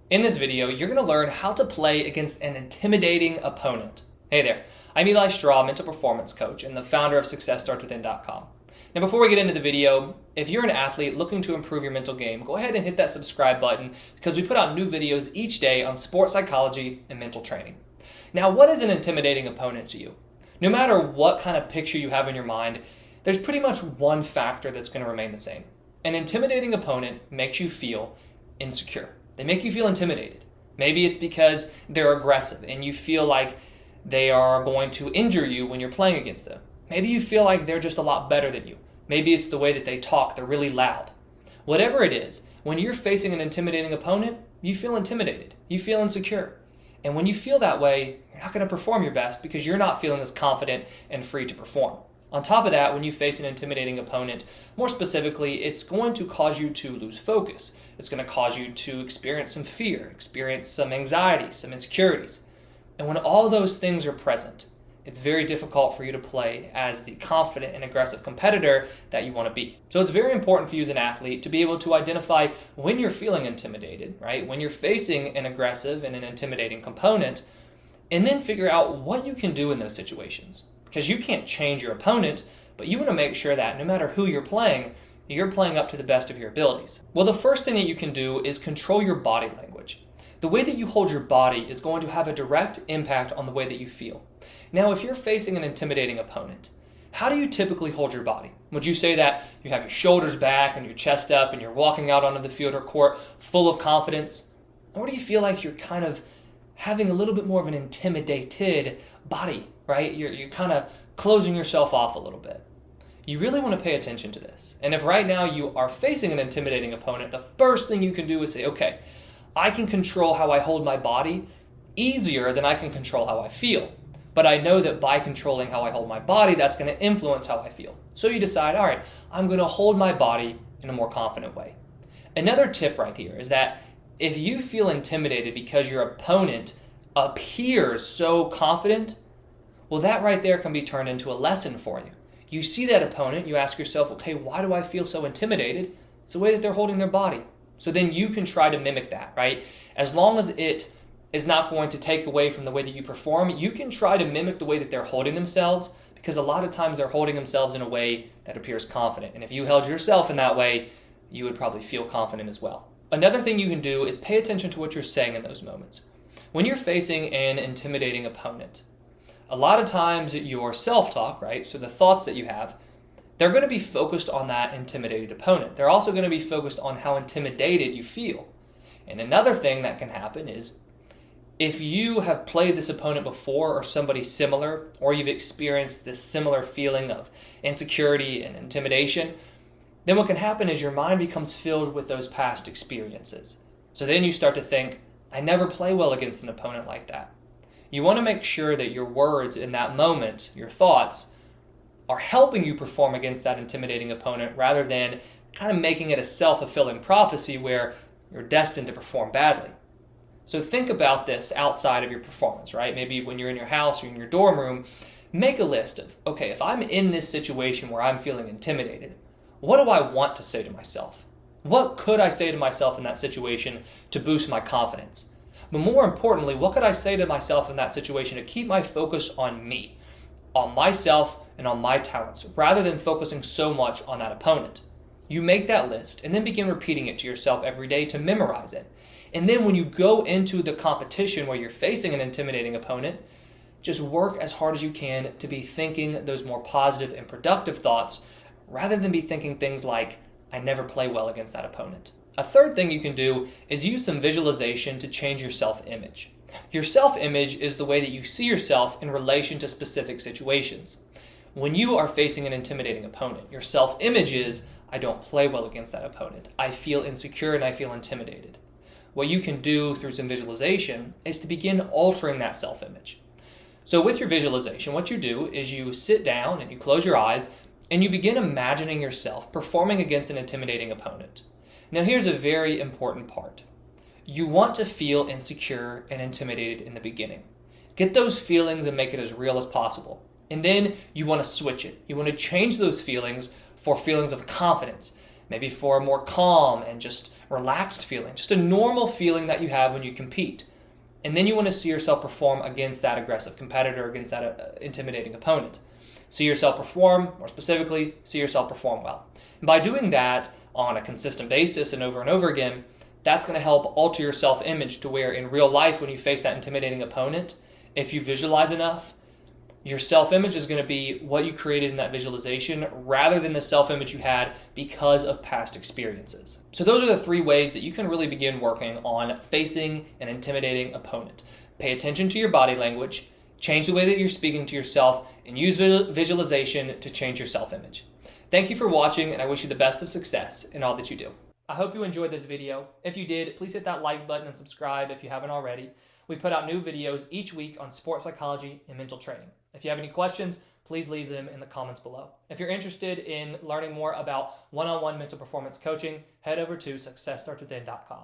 In this video, you're going to learn how to play against an intimidating opponent. Hey there, I'm Eli Straw, mental performance coach and the founder of SuccessStartsWithin.com. Now before we get into the video, if you're an athlete looking to improve your mental game, go ahead and hit that subscribe button because we put out new videos each day on sports psychology and mental training. Now, what is an intimidating opponent to you? No matter what kind of picture you have in your mind, there's pretty much one factor that's going to remain the same. An intimidating opponent makes you feel insecure. They make you feel intimidated. Maybe it's because they're aggressive and you feel like they are going to injure you when you're playing against them. Maybe you feel like they're just a lot better than you. Maybe it's the way that they talk, they're really loud. Whatever it is, when you're facing an intimidating opponent, you feel intimidated, you feel insecure. And when you feel that way, you're not going to perform your best because you're not feeling as confident and free to perform. On top of that, when you face an intimidating opponent, more specifically, it's going to cause you to lose focus. It's going to cause you to experience some fear, experience some anxiety, some insecurities. And when all those things are present, it's very difficult for you to play as the confident and aggressive competitor that you want to be. So it's very important for you as an athlete to be able to identify when you're feeling intimidated, right? When you're facing an aggressive and an intimidating component, and then figure out what you can do in those situations. Because you can't change your opponent, but you want to make sure that no matter who you're playing up to the best of your abilities. Well, the first thing that you can do is control your body language. The way that you hold your body is going to have a direct impact on the way that you feel. Now, if you're facing an intimidating opponent, how do you typically hold your body? Would you say that you have your shoulders back and your chest up and you're walking out onto the field or court full of confidence? Or do you feel like you're kind of having a little bit more of an intimidated body, right? You're kind of closing yourself off a little bit. You really want to pay attention to this. And if right now you are facing an intimidating opponent, the first thing you can do is say, okay, I can control how I hold my body easier than I can control how I feel. But I know that by controlling how I hold my body, that's going to influence how I feel. So you decide, all right, I'm going to hold my body in a more confident way. Another tip right here is that if you feel intimidated because your opponent appears so confident, well, that right there can be turned into a lesson for you. You see that opponent, you ask yourself, okay, why do I feel so intimidated? It's the way that they're holding their body. So then you can try to mimic that, right? As long as it is not going to take away from the way that you perform, you can try to mimic the way that they're holding themselves, because a lot of times they're holding themselves in a way that appears confident. And if you held yourself in that way, you would probably feel confident as well. Another thing you can do is pay attention to what you're saying in those moments. When you're facing an intimidating opponent, a lot of times your self-talk, right, so the thoughts that you have, they're going to be focused on that intimidated opponent. They're also going to be focused on how intimidated you feel. And another thing that can happen is if you have played this opponent before or somebody similar, or you've experienced this similar feeling of insecurity and intimidation, then what can happen is your mind becomes filled with those past experiences. So then you start to think, I never play well against an opponent like that. You want to make sure that your words in that moment, your thoughts, are helping you perform against that intimidating opponent rather than kind of making it a self-fulfilling prophecy where you're destined to perform badly. So think about this outside of your performance, right? Maybe when you're in your house or in your dorm room, make a list of, okay, if I'm in this situation where I'm feeling intimidated, what do I want to say to myself? What could I say to myself in that situation to boost my confidence? But more importantly, what could I say to myself in that situation to keep my focus on me, on myself, and on my talents, rather than focusing so much on that opponent? You make that list and then begin repeating it to yourself every day to memorize it. And then when you go into the competition where you're facing an intimidating opponent, just work as hard as you can to be thinking those more positive and productive thoughts rather than be thinking things like, I never play well against that opponent. A third thing you can do is use some visualization to change your self-image. Your self-image is the way that you see yourself in relation to specific situations. When you are facing an intimidating opponent, your self-image is, I don't play well against that opponent. I feel insecure and I feel intimidated. What you can do through some visualization is to begin altering that self-image. So with your visualization, what you do is you sit down and you close your eyes and you begin imagining yourself performing against an intimidating opponent. Now here's a very important part. You want to feel insecure and intimidated in the beginning. Get those feelings and make it as real as possible. And then you want to switch it. You want to change those feelings for feelings of confidence. maybe for a more calm and just relaxed feeling, just a normal feeling that you have when you compete. And then you want to see yourself perform against that aggressive competitor, against that intimidating opponent. See yourself perform, more specifically, see yourself perform well. And by doing that on a consistent basis and over again, that's going to help alter your self-image to where in real life, when you face that intimidating opponent, if you visualize enough, your self-image is going to be what you created in that visualization rather than the self-image you had because of past experiences. So those are the 3 ways that you can really begin working on facing an intimidating opponent. Pay attention to your body language, change the way that you're speaking to yourself, and use visualization to change your self-image. Thank you for watching, and I wish you the best of success in all that you do. I hope you enjoyed this video. If you did, please hit that like button and subscribe if you haven't already. We put out new videos each week on sports psychology and mental training. If you have any questions, please leave them in the comments below. If you're interested in learning more about one-on-one mental performance coaching, head over to successstartswithin.com.